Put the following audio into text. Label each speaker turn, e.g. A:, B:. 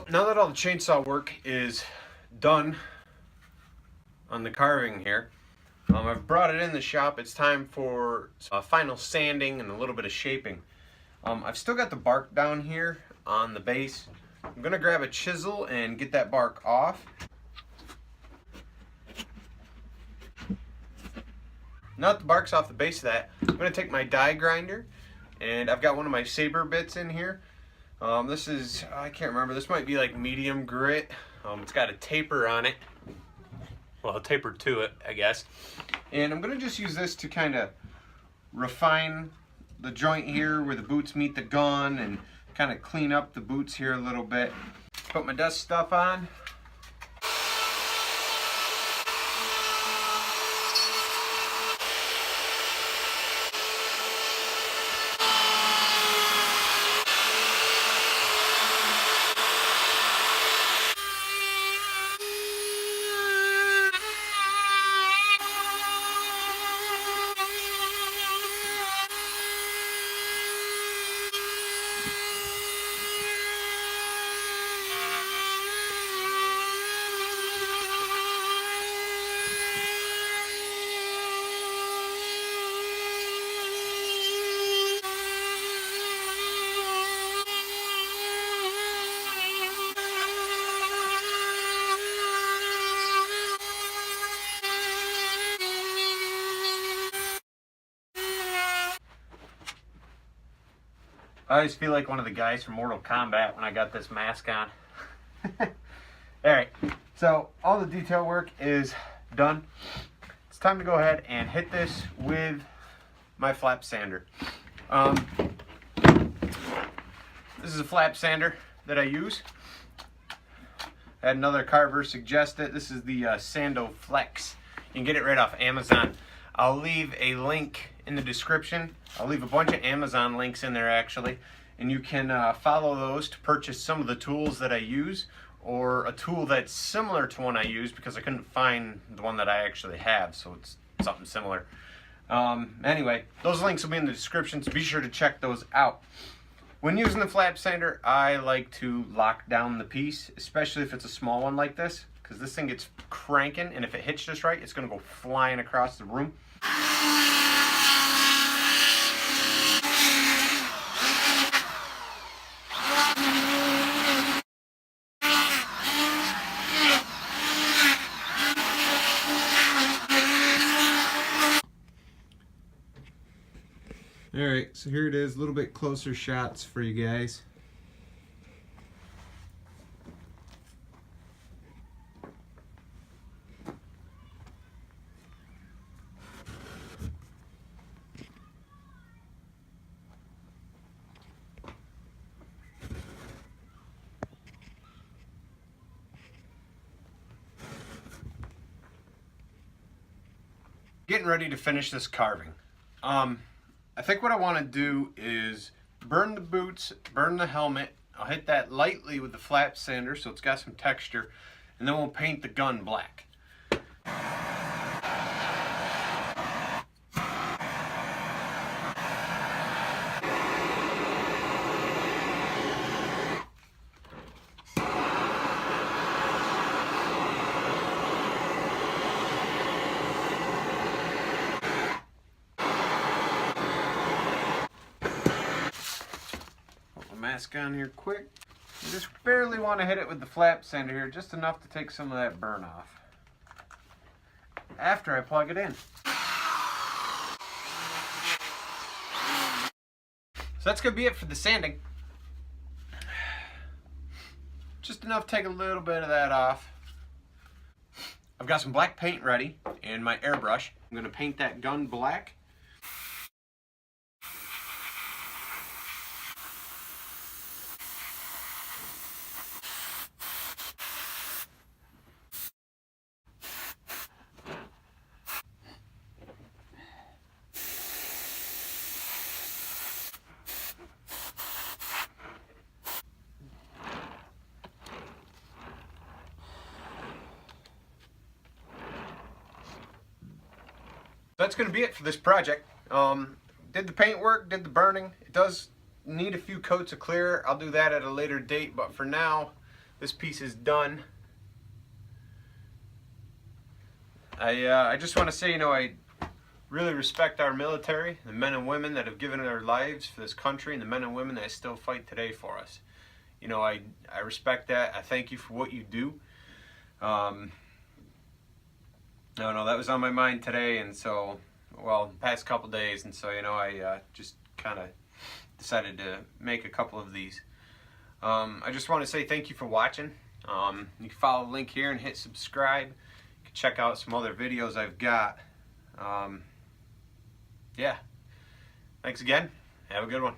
A: Now that all the chainsaw work is done on the carving here, I've brought it in the shop. It's time for final sanding and a little bit of shaping. I've still got the bark down here on the base. I'm gonna grab a chisel and get that bark off. Now that the bark's off the base of that, I'm gonna take my die grinder, and I've got one of my saber bits in here. This is, I can't remember, this might be like medium grit. It's got a taper on it. Well, a taper to it, I guess. And I'm gonna just use this to kind of refine the joint here where the boots meet the gun and kind of clean up the boots here a little bit. Put my dust stuff on. I always feel like one of the guys from Mortal Kombat when I got this mask on. Alright, so all the detail work is done. It's time to go ahead and hit this with my flap sander. This is a flap sander that I use. I had another carver suggest it. This is the Sando Flex. You can get it right off Amazon. I'll leave a link in the description. I'll leave a bunch of Amazon links in there actually, and you can follow those to purchase some of the tools that I use, or a tool that's similar to one I use because I couldn't find the one that I actually have, so it's something similar. Anyway, those links will be in the description, so be sure to check those out. When using the flap sander, I like to lock down the piece, especially if it's a small one like this, because this thing gets cranking, and if it hits just right, it's going to go flying across the room. Alright, so here it is, a little bit closer shots for you guys. Getting ready to finish this carving. I think what I want to do is burn the boots, burn the helmet. I'll hit that lightly with the flap sander so it's got some texture, and then we'll paint the gun black. Mask on here quick. You just barely want to hit it with the flap sander here, just enough to take some of that burn off after I plug it in. So that's gonna be it for the sanding. Just enough to take a little bit of that off. I've got some black paint ready and my airbrush. I'm gonna paint that gun black. That's going to be it for this project. Did the paint work, did the burning. It does need a few coats of clear. I'll do that at a later date, but for now, this piece is done. I just want to say, you know, I really respect our military, the men and women that have given their lives for this country, and the men and women that still fight today for us. You know, I respect that. I thank you for what you do. No, that was on my mind today, and so, well, the past couple days, and so, you know, I just kind of decided to make a couple of these. I just want to say thank you for watching. You can follow the link here and hit subscribe. You can check out some other videos I've got. Yeah. Thanks again. Have a good one.